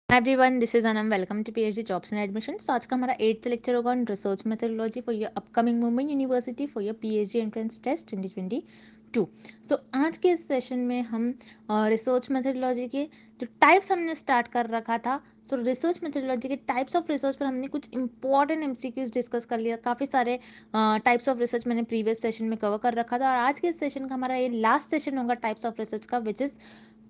Everyone, this is Anam. Welcome to PhD jobs and admission. आज का हमारा 8th लेक्चर होगा on research methodology for your upcoming Mumbai university for your PhD entrance test 2022। आज के इस session में हम रिसर्च मेथोडोलॉजी के जो टाइप्स हमने स्टार्ट कर रखा था। रिसर्च मेथोडोलॉजी के टाइप्स ऑफ रिसर्च पर हमने कुछ इंपॉर्टेंट एमसीक्यूज डिस्कस कर लिया। काफ़ी सारे टाइप्स ऑफ रिसर्च मैंने प्रीवियस सेशन में कवर कर रखा था और आज के इस सेशन का हमारा ये लास्ट सेशन होगा टाइप्स ऑफ रिसर्च का, which is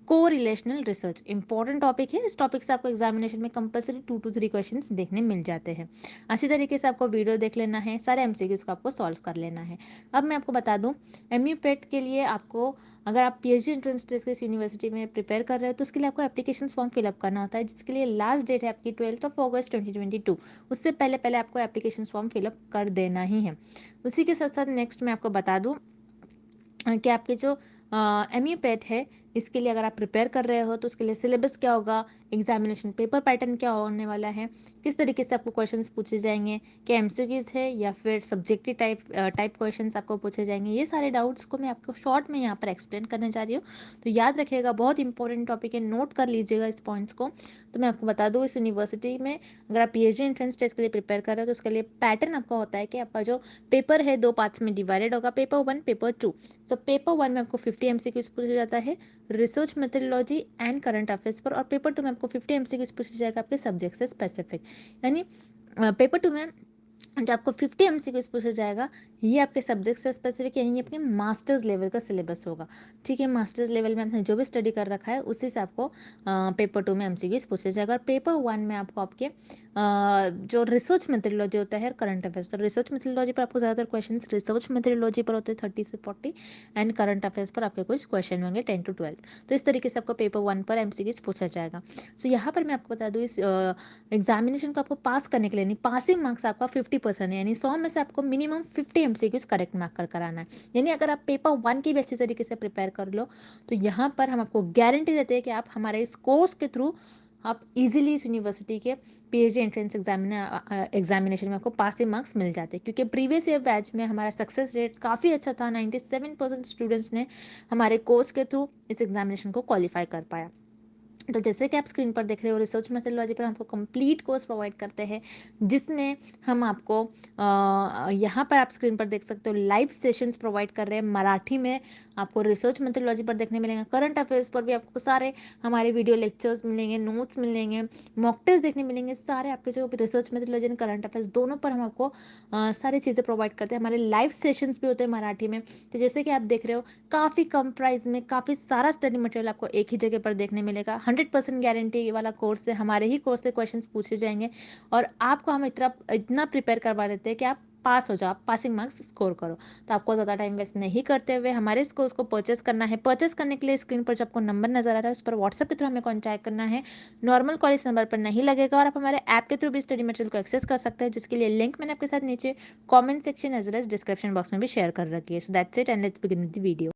correlational research. Important topic है। इस टॉपिक से आपको एग्जामिनेशन में कंपलसरी 2 to 3 क्वेश्चंस देखने मिल जाते हैं। अच्छी तरीके से आपको वीडियो देख लेना है, सारे एमसीक्यूज को आपको सॉल्व कर लेना है। अब मैं आपको बता दूं, एमयूपेट के लिए आपको, अगर आप पीएचडी एंट्रेंस टेस्ट इस यूनिवर्सिटी में प्रिपेयर कर रहे हो तो उसके लिए आपको एप्लीकेशन फॉर्म फिलअप करना होता है, जिसके लिए लास्ट डेट है आपकी 12 अगस्त 2022। उससे पहले पहले आपको एप्लीकेशन फॉर्म फिलअप कर देना ही है। उसी के साथ साथ नेक्स्ट मैं आपको बता दूं कि आपके जो एमयूपेट है, इसके लिए अगर आप प्रिपेयर कर रहे हो तो उसके लिए सिलेबस क्या होगा, एग्जामिनेशन पेपर पैटर्न क्या होने वाला है, किस तरीके से आपको क्वेश्चंस पूछे जाएंगे, क्या एमसीक्यूज है या फिर सब्जेक्टिव टाइप क्वेश्चंस आपको पूछे जाएंगे, ये सारे डाउट्स को मैं आपको शॉर्ट में यहाँ पर एक्सप्लेन करने जा रही हूँ। तो याद रखिएगा, बहुत इंपॉर्टेंट टॉपिक है, नोट कर लीजिएगा इस पॉइंट्स को। तो मैं आपको बता दूँ, इस यूनिवर्सिटी में अगर आप पीएचडी एंट्रेंस टेस्ट के लिए प्रिपेयर कर रहे हो तो उसके लिए पैटर्न आपका होता है कि आपका जो पेपर है 2 पार्ट्स में डिवाइडेड होगा, पेपर 1 पेपर 2। पेपर 1 में आपको 50 एमसीक्यूज पूछा जाता है research methodology and current affairs पर, और पेपर 2 में आपको 50 एमसीक्यूज पूछा जाएगा आपके सब्जेक्ट से स्पेसिफिक। यानी पेपर 2 में जो आपको 50 एमसीक्यूज पूछा जाएगा, ये आपके सब्जेक्ट से स्पेसिफिक, यानी ये अपने मास्टर्स लेवल का सिलेबस होगा। ठीक है, मास्टर्स लेवल में आपने जो भी स्टडी कर रखा है उसी से आपको पेपर 2 में एमसीक्यूज पूछा जाएगा। और पेपर 1 में आपको आपके जो रिसर्च मेथोडोलॉजी होता है, करंट अफेयर्स, तो रिसर्च मेथोडोलॉजी पर आपको ज़्यादातर क्वेश्चन रिसर्च मेथोडोलॉजी पर होते हैं 30 से 40, एंड करंट अफेयर्स पर आपके कुछ क्वेश्चन होंगे 10 to 12। तो इस तरीके से आपको पेपर 1 पर एमसीक्यूज पूछा जाएगा। यहाँ पर मैं आपको बता दूँ, इस एग्जामिनेशन को आपको पास करने के लिए, नहीं, पासिंग मार्क्स आपका 50% है, यानी 100 में से आपको मिनिमम 50 एमसीक्यूज करेक्ट मार्क कर कराना है। यानी अगर आप पेपर 1 की भी अच्छी तरीके से प्रिपेयर कर लो तो यहाँ पर हम आपको गारंटी देते हैं कि आप हमारे इस कोर्स के थ्रू आप इजीली इस यूनिवर्सिटी के पीएचडी एंट्रेंस एग्जामिनेशन में आपको पासिंग मार्क्स मिल जाते हैं, क्योंकि प्रीवियस ईयर बैच में हमारा सक्सेस रेट काफ़ी अच्छा था। 97% स्टूडेंट्स ने हमारे कोर्स के थ्रू इस एग्जामिनेशन को क्वालिफाई कर पाया। तो जैसे कि आप स्क्रीन पर देख रहे हो, रिसर्च मेथोडोलॉजी पर हमको कंप्लीट कोर्स प्रोवाइड करते हैं, जिसमें हम आपको यहाँ पर आप स्क्रीन पर देख सकते हो लाइव सेशंस प्रोवाइड कर रहे हैं मराठी में। आपको रिसर्च मेथोडोलॉजी पर देखने मिलेंगे, करंट अफेयर्स पर भी आपको सारे हमारे वीडियो लेक्चर्स मिलेंगे, नोट्स मिलेंगे, मॉक टेस्ट देखने मिलेंगे। सारे आपके जो research methodology and current affairs दोनों पर हम आपको सारी चीज़ें प्रोवाइड करते हैं। हमारे लाइव सेशंस भी होते हैं मराठी में। तो जैसे कि आप देख रहे हो, काफ़ी कम प्राइस में काफ़ी सारा स्टडी मटेरियल आपको एक ही जगह पर देखने मिलेगा। 100% गारंटी वाला कोर्स है, हमारे ही कोर्स से क्वेश्चंस पूछे जाएंगे और आपको हम इतना इतना प्रिपेयर करवा देते हैं कि आप पास हो जाओ, आप पासिंग मार्क्स स्कोर करो। तो आपको ज़्यादा टाइम वेस्ट नहीं करते हुए हमारे इस कोर्स को परचेस करना है। परचेस करने के लिए स्क्रीन पर जो आपको नंबर नजर आ रहा है उस पर व्हाट्सएप के थ्रू हमें कॉन्टैक्ट करना है। नॉर्मल कॉलेज नंबर पर नहीं लगेगा, और आप हमारे ऐप के थ्रू भी स्टडी मटेरियल को एक्सेस कर सकते हैं, जिसके लिए लिंक मैंने आपके साथ नीचे comment section as well as description box में भी शेयर कर रखी है। So that's it and let's begin with the video.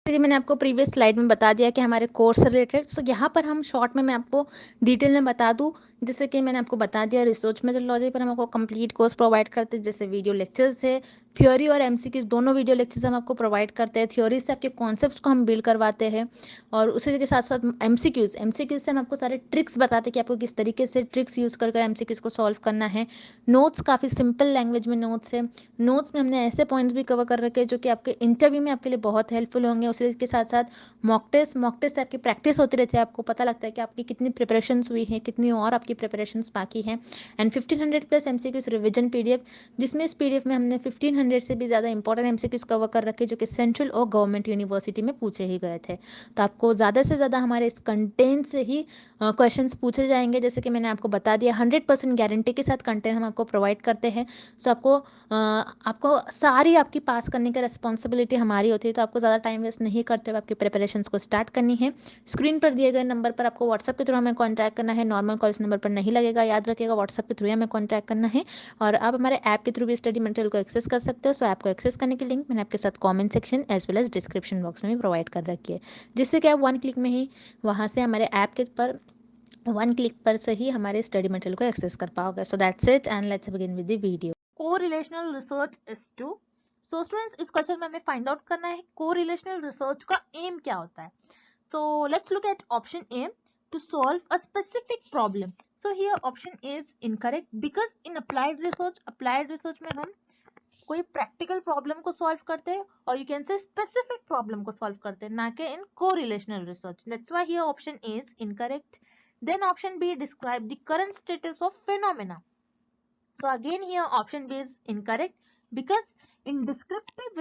जैसे कि मैंने आपको प्रीवियस स्लाइड में बता दिया कि हमारे कोर्स से रिलेटेड, सो यहाँ पर हम शॉर्ट में मैं आपको डिटेल में बता दूँ। जैसे कि मैंने आपको बता दिया, रिसर्च मेथोडोलॉजी पर हम आपको कंप्लीट कोर्स प्रोवाइड करते हैं, जैसे वीडियो लेक्चर्स है, थ्योरी और एमसीक्यूज दोनों वीडियो लेक्चर्स हम आपको प्रोवाइड करते हैं। थ्योरी से आपके कॉन्सेप्ट्स को हम बिल्ड करवाते हैं, और उसी के साथ साथ एमसीक्यूज से हम आपको सारे ट्रिक्स बताते हैं कि आपको किस तरीके से ट्रिक्स यूज़ कर एमसीक्यूज को सॉल्व करना है। नोट्स काफ़ी सिंपल लैंग्वेज में नोट्स है। नोट्स में हमने ऐसे पॉइंट्स भी कवर कर रखे हैं जो कि आपके इंटरव्यू में आपके लिए बहुत हेल्पफुल होंगे। उसी के साथ साथ मॉक टेस्ट से आपकी प्रैक्टिस होती रहती है, आपको पता लगता है कि आपकी कितनी प्रिपरेशंस हुई हैं, कितनी और आपकी प्रिपरेशंस बाकी हैं। And 1500 plus MCQs revision PDF, जिसमें इस पीडीएफ में हमने 1500 से भी ज़्यादा इंपॉर्टेंट एमसीक्यूज कवर कर रखे जो कि सेंट्रल और गवर्नमेंट यूनिवर्सिटी में पूछे ही गए थे। तो आपको ज़्यादा से ज़्यादा हमारे इस कंटेंट से ही क्वेश्चंस पूछे जाएंगे। जैसे कि मैंने आपको बता दिया, 100% गारंटी के साथ कंटेंट हम आपको प्रोवाइड करते हैं। सो आपको सारी आपकी पास करने की रिस्पॉन्सिबिलिटी हमारी होती है। तो आपको ज़्यादा टाइम वेस्ट नहीं करते हुए आपकी प्रिपरेशंस को स्टार्ट करनी है। स्क्रीन पर दिए गए नंबर पर आपको व्हाट्सएप के थ्रू हमें कॉन्टैक्ट करना है। नॉर्मल कॉल्स नंबर पर नहीं लगेगा, याद रखिएगा, व्हाट्सएप के थ्रू हमें कॉन्टैक्ट करना है। और आप हमारे ऐप के थ्रू भी स्टडी मटेरियल को एक्सेस कर सकते हो। सो ऐप को एक्सेस करने की लिंक मैंने आपके साथ comment section as well as description box में भी प्रोवाइड कर रखी है, जिससे कि आप 1 क्लिक में ही वहाँ से हमारे ऐप के पर 1 क्लिक पर से ही हमारे स्टडी मटेरियल को एक्सेस कर पाओगे। So that's it and let's begin with the video. Correlational research is to, so students, इस क्वेश्चन में हमें फाइंड आउट करना है कोरिलेशनल रिसर्च का एम क्या होता है। So let's look at option A. to solve a specific problem. So here option A is incorrect because in applied research में हम कोई प्रैक्टिकल प्रॉब्लम को सॉल्व करते हैं और you can say specific problem को सॉल्व करते हैं, ना कि in correlational research. That's why here option A is incorrect. Then option B describe the current status of phenomena. So again here option B is incorrect because in descriptive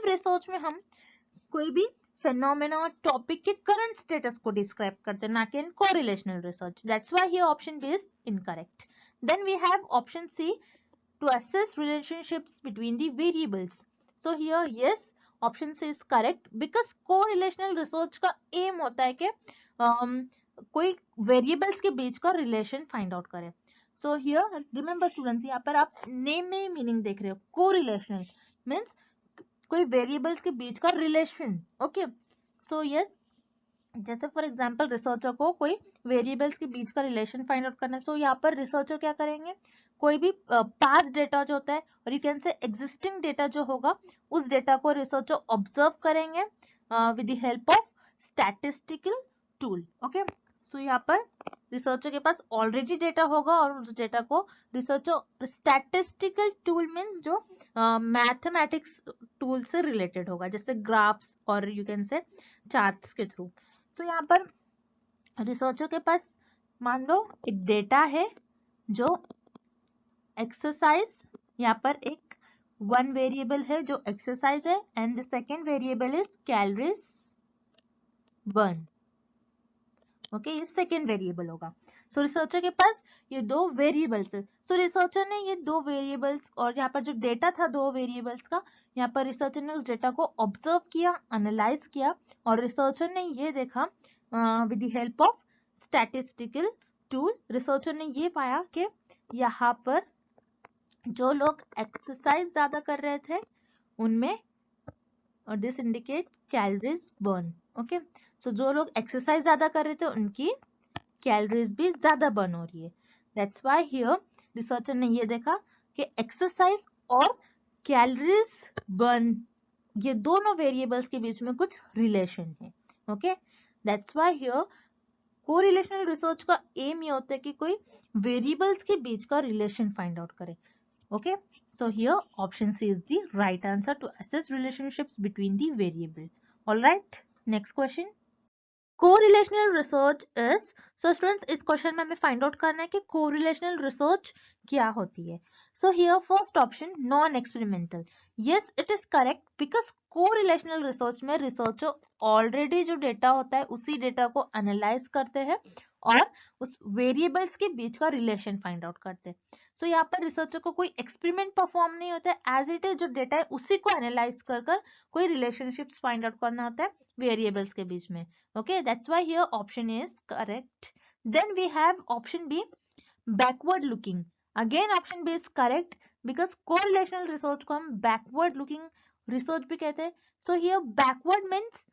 research में हम कोई भी phenomena topic के current status को describe करते हैं, ना कि in correlational research. That's why here option B is incorrect. Then we have option C to assess relationships between the variables. So here yes, option C is correct because correlational research का aim होता है कि कोई variables के बीच का relation find out करें. So here remember students, यहाँ पर आप name में meaning देख रहे हो. correlational means कोई variables के बीच का relation. Okay, so yes, जैसे फॉर एग्जाम्पल रिसर्चर को कोई वेरिएबल्स के बीच का रिलेशन फाइंड आउट करना है. सो यहाँ पर रिसर्चर क्या करेंगे, कोई भी पास्ट डेटा जो होता है और you can say existing data जो होगा उस डेटा को रिसर्चर ऑब्जर्व करेंगे with the help of statistical tool. Okay, so यहाँ पर रिसर्चर के पास ऑलरेडी डेटा होगा और उस डेटा को रिसर्चर स्टैटिस्टिकल टूल मीन्स जो मैथमेटिक्स टूल से रिलेटेड होगा, जैसे ग्राफ्स और यू कैन से चार्ट्स के थ्रू. तो यहाँ पर रिसर्चर के पास मान लो एक डेटा है जो एक्सरसाइज, यहाँ पर एक वन वेरिएबल है जो एक्सरसाइज है and the second variable is calories burn. Okay, ये सेकेंड वेरिएबल होगा. सो रिसर्चर के पास ये दो वेरिएबल्स है. सो रिसर्चर ने ये दो वेरिएबल्स और यहाँ पर जो डेटा था दो वेरिएबल्स का, यहाँ पर रिसर्चर ने उस डेटा को ऑब्जर्व किया, एनालाइज किया और रिसर्चर ने ये देखा with the help of statistical tool. Researcher ने ये पाया कि यहाँ पर जो लोग एक्सरसाइज ज्यादा कर रहे थे उनमें, और this indicate calories burn. Okay, so जो लोग एक्सरसाइज ज्यादा कर रहे थे उनकी कैलोरीज भी ज्यादा बर्न हो रही है. दैट्स व्हाई हियर रिसर्चर ने ये देखा कि एक्सरसाइज और कैलोरीज बर्न ये दोनों वेरिएबल्स के बीच में कुछ रिलेशन है. Okay, that's why here correlational research का एम ये होता है कि कोई वेरिएबल्स के बीच का रिलेशन फाइंड आउट करे. Okay, so here option C is the right answer to assess relationships between the variable. All right, next question. Correlational research is, so students इस क्वेश्चन में हमें फाइंड आउट करना है कि correlational research क्या होती है. So here first option non experimental. Yes, it is correct because correlational research में रिसर्चर ऑलरेडी जो डेटा होता है उसी डेटा को एनालाइज करते हैं और उस वेरिएबल्स के बीच का रिलेशन फाइंड आउट करते हैं. सो यहाँ पर रिसर्चर को कोई एक्सपेरिमेंट परफॉर्म नहीं होता है, एज इट इज जो डेटा है उसी को एनालाइज कर कोई रिलेशनशिप्स फाइंड आउट करना होता है वेरिएबल्स के बीच में. Okay, that's why here option is correct. Then we have option B backward looking. Again option B is correct because correlational research को हम बैकवर्ड लुकिंग रिसर्च भी कहते हैं. सो हियर बैकवर्ड मीन्स,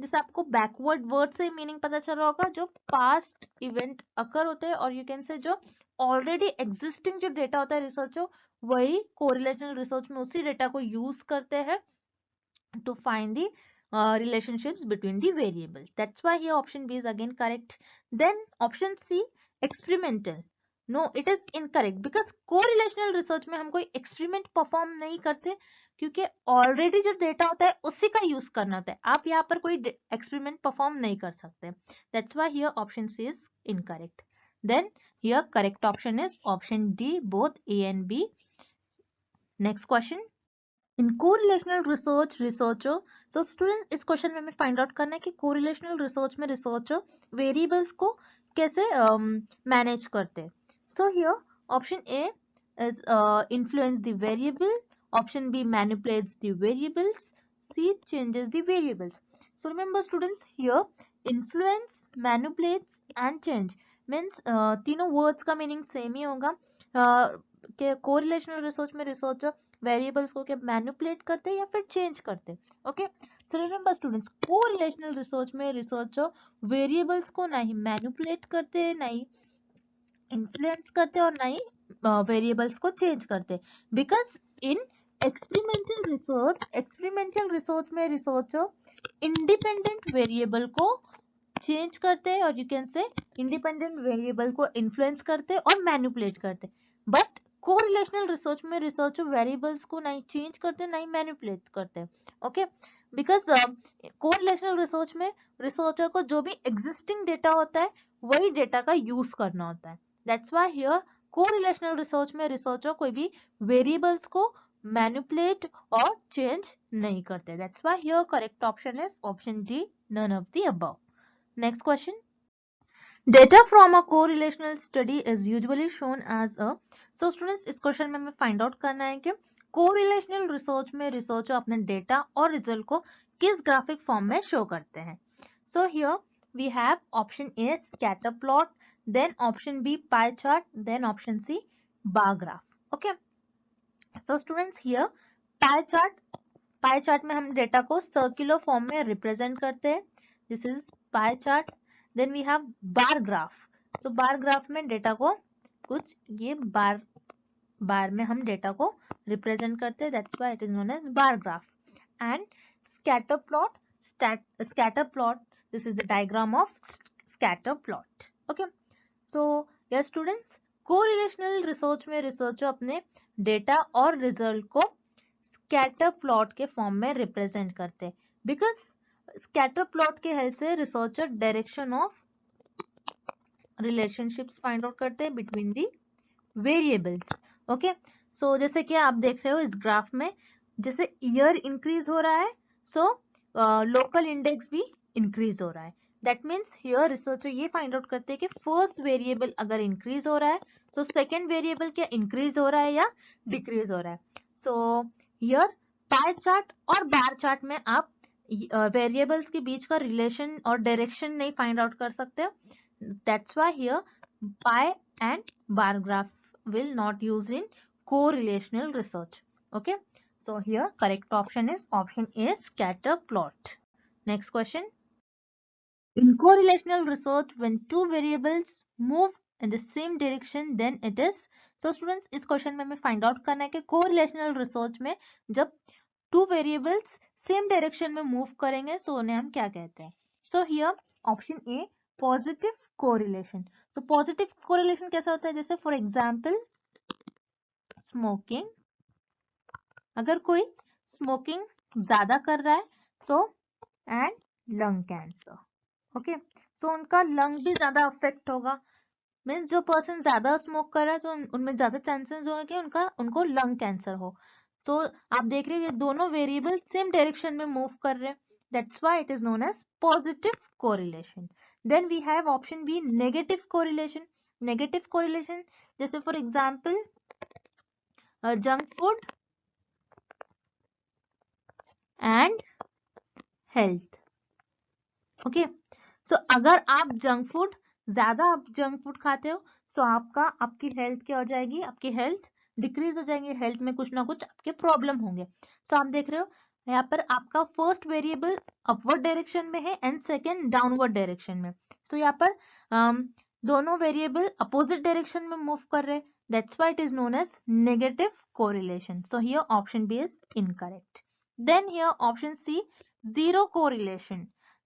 जैसे आपको बैकवर्ड वर्ड से meaning पता चल रहा होगा, जो पास्ट इवेंट अकर होते हैं और यू कैन से जो ऑलरेडी एग्जिस्टिंग जो डेटा होता है रिसर्चर वही कोरिलेशनल रिसर्च में उसी डेटा को यूज करते हैं to find the relationships between the variables. That's why here option B is again correct. Then option C experimental. No, it is incorrect because correlational research में हम कोई experiment perform नहीं करते क्योंकि already जो data होता है उसी का use करना होता है. आप यहाँ पर कोई experiment perform नहीं कर सकते. That's why here option C is incorrect. Then here correct option is option D, both A and B. Next question. In correlational research researcher, so students इस क्वेश्चन में हमें फाइंड आउट करना है कि correlational research में researcher variables को कैसे manage करते हैं. So here option A is influence the variable, option B manipulates the variables, C changes the variables. So remember students here influence, manipulates and change means तीनों words का meaning same ही होगा. कि correlational research में researcher variables को क्या manipulate करते हैं या फिर चेंज करते हैं. ओके, सो रिमेंबर स्टूडेंट्स कोरिलेशनल रिसर्च में रिसर्चर वेरिएबल्स को ना ही मैनिपुलेट करते हैं, ना ही इन्फ्लुएंस करते हैं और ना ही वेरिएबल्स को चेंज करते हैं. बिकॉज इन एक्सपेरिमेंटल रिसर्च में रिसर्चर इंडिपेंडेंट वेरिएबल को चेंज करते हैं और यू कैन से इंडिपेंडेंट वेरिएबल को इन्फ्लुएंस करते हैं और मैनिपुलेट करते हैं। बट कोरिलेशनल रिसर्च में रिसर्चर वेरिएबल्स को नहीं चेंज करते नहीं मैनिपुलेट करते। ओके, बिकॉज कोरिलेशनल रिसर्च में रिसर्चर को जो भी एग्जिस्टिंग डेटा होता है वही डेटा का यूज करना होता है। That's why here correlational research में रिसर्चर कोई भी वेरिएबल्स को मैनिपुलेट और चेंज नहीं करते। That's why here correct option is option D, none of the above. Next question. Data from a correlational study is usually shown as a, so students इस question में हमें find out करना है कि correlational research में researcher अपने data और result को किस ग्राफिक फॉर्म में शो करते हैं। So here we have option A scatter plot, then option B pie chart, then option C bar graph. Okay, so students here pie chart में हम डेटा को सर्कुलर फॉर्म में represent करते हैं। This is pie chart. Then we have bar graph. So bar graph में data को कुछ ये बार में हम डेटा को रिप्रेजेंट करते हैं। That's why it is known as bar graph. And scatter plot, this is the diagram of scatter plot. Okay, so yes students, correlational research में रिसर्चर अपने डेटा और रिजल्ट को स्कैटर प्लॉट के form में represent करते हैं। Because scatter plot के help से researcher direction of relationships find out करते हैं between the variables. Okay, so जैसे कि आप देख रहे हो इस ग्राफ में, जैसे ईयर इंक्रीज हो रहा है सो लोकल इंडेक्स भी इंक्रीज हो रहा है। दैट मीन्स हियर रिसर्चर ये फाइंड आउट करते हैं कि फर्स्ट वेरिएबल अगर इंक्रीज हो रहा है तो सेकेंड वेरिएबल क्या इंक्रीज हो रहा है या डिक्रीज हो रहा है। सो हियर पाई चार्ट और बार चार्ट में आप वेरिएबल्स के बीच का रिलेशन और डायरेक्शन नहीं फाइंड आउट कर सकते। That's why here pi and bar graph will not use in correlational research. Okay, so here correct option is option A, scatter plot. Next question. In correlational research, when two variables move in the same direction, then it is, so students इस question में हमें find out करना है कि correlational research में जब two variables same direction में move करेंगे सो उन्हें हम क्या कहते हैं। So here option A positive correlation. So positive correlation कैसा होता है, जैसे फॉर एग्जाम्पल स्मोकिंग, अगर कोई स्मोकिंग ज्यादा कर रहा है so and lung cancer. Okay, so उनका लंग भी ज्यादा अफेक्ट होगा। मीन्स जो पर्सन ज्यादा स्मोक कर रहा है तो उनमें ज्यादा चांसेस होंगे कि उनको लंग कैंसर हो। तो आप देख रहे हो ये दोनों वेरिएबल सेम डायरेक्शन में मूव कर रहे हैं। That's why it is known as positive correlation. Then we have option B negative correlation. Negative correlation जैसे for example junk food and health. Okay, so अगर आप जंक फूड खाते हो तो आपकी हेल्थ क्या हो जाएगी, आपकी हेल्थ डिक्रीज हो जाएगी, हेल्थ में कुछ ना कुछ आपके प्रॉब्लम होंगे। सो आप देख रहे हो यहाँ पर आपका फर्स्ट वेरिएबल अपवर्ड डायरेक्शन में है एंड सेकेंड डाउनवर्ड डायरेक्शन में। सो यहाँ पर दोनों वेरिएबल अपोजिट डायरेक्शन में मूव कर रहे हैं। That's why it is known as negative correlation. So here option B is incorrect. Then here option C zero correlation.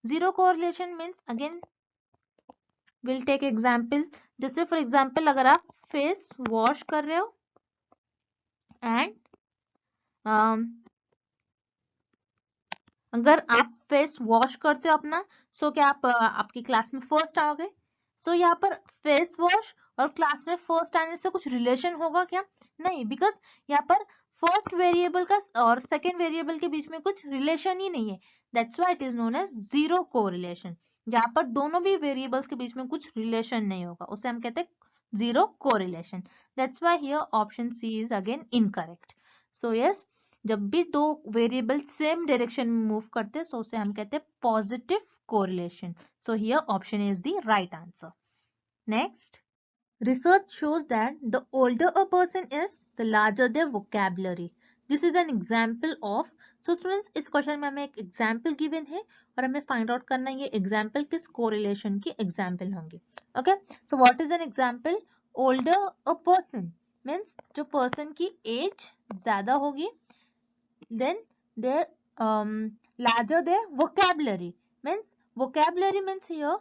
Zero correlation means again we'll take example. जैसे for example अगर आप face wash कर रहे हो and अगर आप face wash करते हो अपना सो क्या आप आपकी क्लास में फर्स्ट आओगे। सो यहाँ पर फेस वॉश और क्लास में फर्स्ट आने से कुछ रिलेशन होगा क्या, नहीं, बिकॉज यहाँ पर फर्स्ट वेरिएबल का और सेकेंड वेरिएबल के बीच में कुछ रिलेशन ही नहीं है। That's why it is known as zero correlation. जहाँ पर दोनों भी वेरिएबल्स के बीच में कुछ रिलेशन नहीं होगा उसे हम कहते हैं zero correlation. That's why here option C is again incorrect. So yes, जब भी दो वेरिएबल सेम डायरेक्शन में मूव करते हैं सो उसे हम कहते हैं positive correlation. So here option is the right answer. Next, research shows that the older a person is, the larger their vocabulary. This is an example of, so students इस question में हमें एक example given है और हमें find out करना है ये एग्जाम्पल किस कोरिलेशन की एग्जाम्पल होंगी। Okay, so what is an example, older a person means जो पर्सन की एज ज्यादा होगी, then their larger their vocabulary means vocabulary means here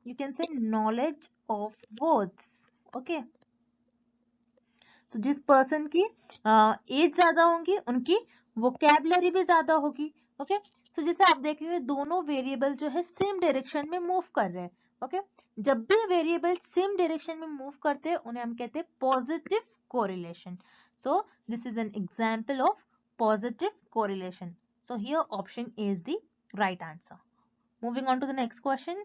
you can say knowledge of words. Okay, तो जिस person की age ज्यादा होंगी उनकी वोकेबलरी भी ज्यादा होगी. ओके, सो जैसे आप देख रहे हो दोनों वेरिएबल जो है सेम डायरेक्शन में मूव कर रहे हैं. ओके, जब भी वेरिएबल सेम डायरेक्शन में मूव करते हैं उन्हें हम कहते हैं positive correlation. So this is an example of positive correlation. So here option A is the right answer. Moving on to the next question.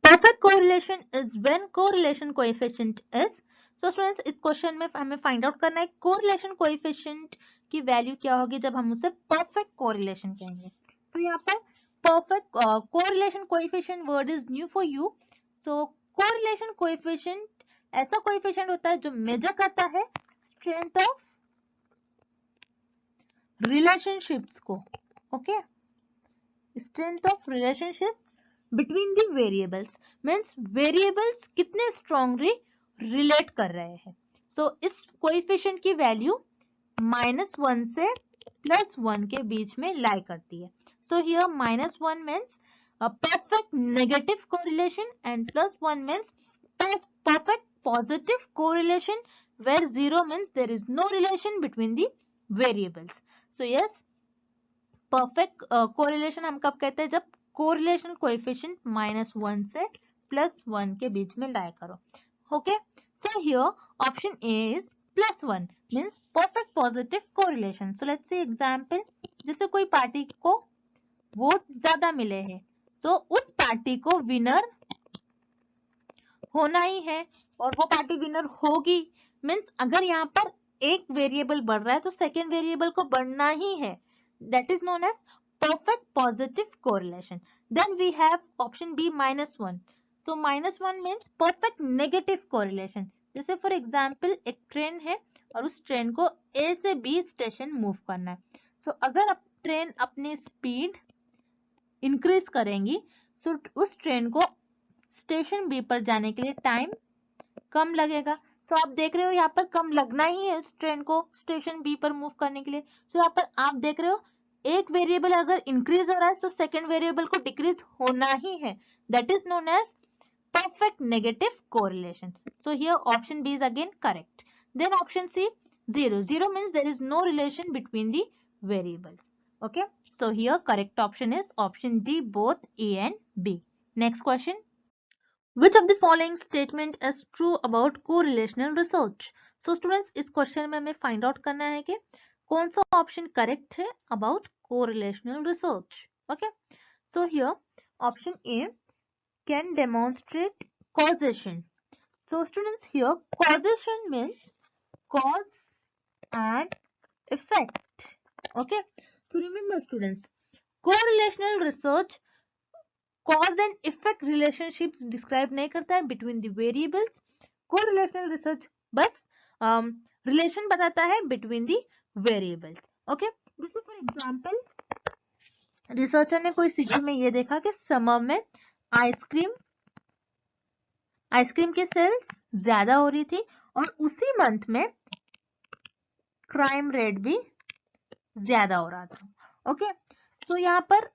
Perfect correlation is when correlation coefficient is. So students, इस question में हमें find out करना है correlation coefficient की value क्या होगी जब हम उसे perfect correlation कहेंगे. तो यहाँ पर perfect correlation coefficient word is new for you. So correlation coefficient ऐसा coefficient होता है जो मेजर करता है strength of relationships को. Okay, strength of relationships between the variables means variables कितने strongly relate कर रहे हैं. So इस coefficient की value -1 से +1 के बीच में lie करती है. So here -1 means a perfect negative correlation and +1 means perfect positive correlation, where 0 means there is no relation between the variables. So yes, perfect correlation हम कब कहते हैं जब कोरिलेशन कोएफिशिएंट -1 से +1 के बीच में लाई करो. Okay, so here option A is +1 means perfect positive correlation. So let's see example. जैसे कोई पार्टी को वोट ज्यादा मिले हैं, सो उस पार्टी को विनर होना ही है और वो पार्टी विनर होगी. मींस अगर यहाँ पर एक वेरिएबल बढ़ रहा है तो सेकेंड वेरिएबल को बढ़ना ही है. That is known as perfect positive correlation. Then we have option B -1. So -1 means perfect negative correlation. जैसे for example एक ट्रेन है और उस ट्रेन को A से B स्टेशन मूव करना है. So अगर ट्रेन अपनी स्पीड इंक्रीज करेंगी so उस ट्रेन को स्टेशन B पर जाने के लिए टाइम कम लगेगा. तो आप देख रहे हो यहाँ पर कम लगना ही है उस ट्रेन को स्टेशन बी पर मूव करने के लिए. सो यहाँ पर आप देख रहे हो एक वेरिएबल अगर इंक्रीज हो रहा है तो सेकंड वेरिएबल को डिक्रीज होना ही है. That is known as perfect negative correlation. So here option B is again correct. Then option C 0. 0 means there is no relation between the variables. Okay. So here correct option is option D, both A and B. Next question. Which of the following statement is true about correlational research? So students, इस question में हमें find out करना है कि कौन सा option correct है about correlational research. Okay, so here option A can demonstrate causation. So students, here causation means cause and effect. Okay, so remember students, correlational research cause and effect relationships describe नहीं करता है between the variables. Correlational research बस relation बताता है between the variables. Okay, जैसे for example researcher ने कोई city में ये देखा कि समर में आइसक्रीम के सेल्स ज्यादा हो रही थी और उसी मंथ में क्राइम रेट भी ज्यादा हो रहा था. ओके, सो यहाँ पर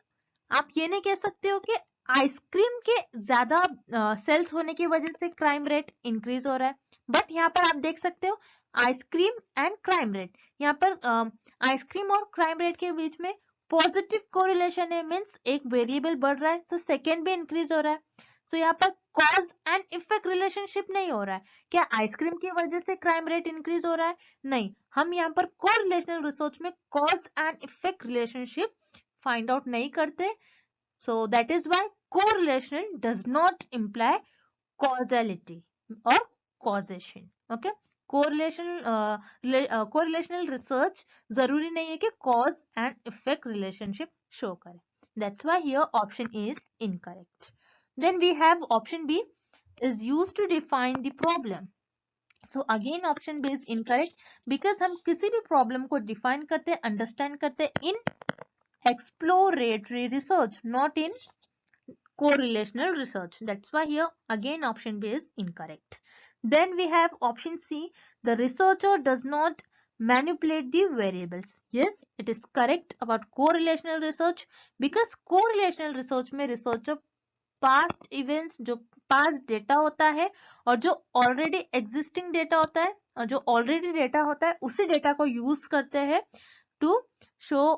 आप ये नहीं कह सकते हो कि आइसक्रीम के ज्यादा सेल्स होने की वजह से क्राइम रेट इंक्रीज हो रहा है. बट यहाँ पर आप देख सकते हो आइसक्रीम एंड क्राइम रेट, यहाँ पर आइसक्रीम और क्राइम रेट के बीच में पॉजिटिव कोरिलेशन है. मींस एक वेरिएबल बढ़ रहा है तो सेकेंड भी इंक्रीज हो रहा है. सो यहाँ पर कॉज एंड इफेक्ट रिलेशनशिप नहीं हो रहा है. क्या आइसक्रीम की वजह से क्राइम रेट इंक्रीज हो रहा है? नहीं. हम यहाँ पर कोरिलेशनल रिसर्च में cause and effect relationship find out नहीं करते. So that is why correlation does not imply causality or causation. Okay, correlational research जरूरी नहीं है कि cause and effect relationship show करे. That's why here option A is incorrect. Then we have option B is used to define the problem. So again option B is incorrect because हम किसी भी problem को define करते understand करते in exploratory research, not in correlational research. That's why here again option B is incorrect. Then we have option C. The researcher does not manipulate the variables. Yes, it is correct about correlational research because correlational research में researcher past events जो past data होता है और जो already existing data होता है और जो already data होता है उसी data को use करते हैं to show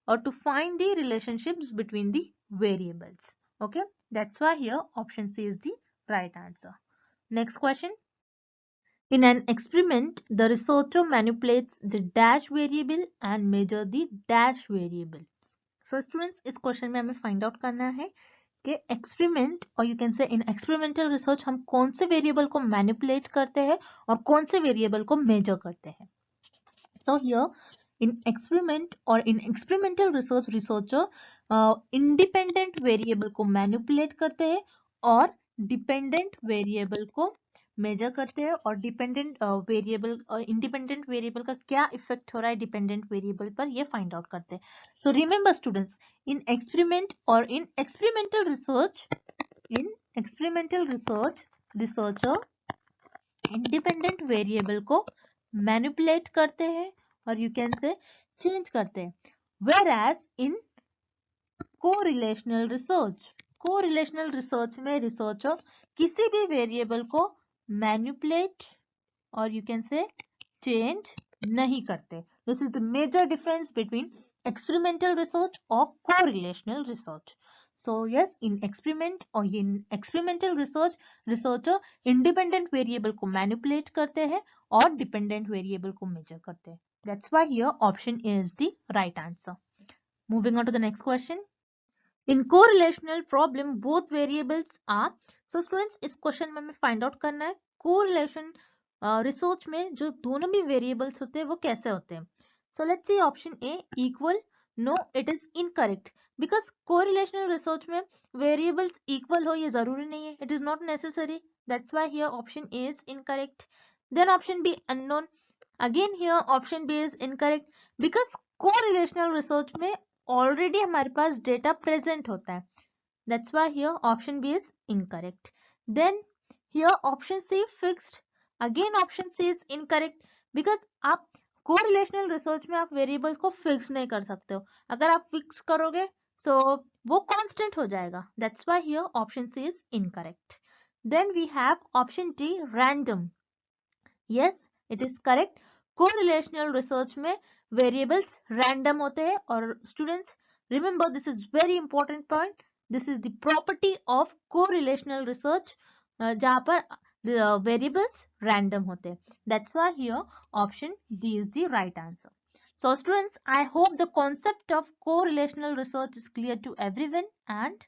or to find the relationships between the variables. Okay, that's why here option C is the right answer. Next question. In an experiment, the researcher manipulates the dash variable and measure the dash variable. So students, इस question में हमें find out करना है कि experiment और you can से in experimental research हम कौन से वेरिएबल को मैनिपुलेट करते हैं और कौन से वेरिएबल को मेजर करते हैं. So here in experiment or in experimental research, researcher independent variable को manipulate करते हैं और dependent variable को मेजर करते हैं और डिपेंडेंट वेरिएबल और इंडिपेंडेंट वेरिएबल का क्या इफेक्ट हो रहा है डिपेंडेंट वेरिएबल पर ये फाइंड आउट करते हैं. सो रिमेंबर स्टूडेंट्स, इन एक्सपेरिमेंट और in experimental research researcher independent variable को मैनिपुलेट करते हैं और यू कैन से चेंज करते हैं. वेयरएज इन कोरिलेशनल रिसर्च में रिसर्चर किसी भी वेरिएबल को मैनिपुलेट और यू कैन से चेंज नहीं करते. This is the major difference between experimental research और correlational research. So yes, in experiment और in experimental research, researcher independent variable को manipulate करते हैं और dependent variable को measure करते हैं. That's why here option A is the right answer. Moving on to the next question. In correlational problem, both variables are. So students, इस question में हमें find out करना है correlation research में जो दोनों भी variables होते हैं वो कैसे होते हैं. So let's see option A equal. No, it is incorrect because correlational research में variables equal हो ये जरूरी नहीं है. It is not necessary. That's why here option A is incorrect. Then option B unknown. Again here option B is incorrect because correlational research में already हमारे पास data present होता है. That's why here option B is incorrect. Then here option C fixed. Again option C is incorrect because आप correlational research में आप variable को fix नहीं कर सकते हो. अगर आप फिक्स करोगे सो वो कांस्टेंट हो जाएगा. That's why here option C is incorrect. Then we have option D random. Yes, it is correct. Correlational research में वेरिएबल्स रैंडम होते हैं और students remember this is very important point. This is the property of correlational research जहां पर variables random होते हैं. That's why here option D is the right answer. So students, I hope the concept of correlational research is clear to everyone and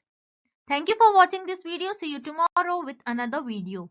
thank you for watching this video. See you tomorrow with another video.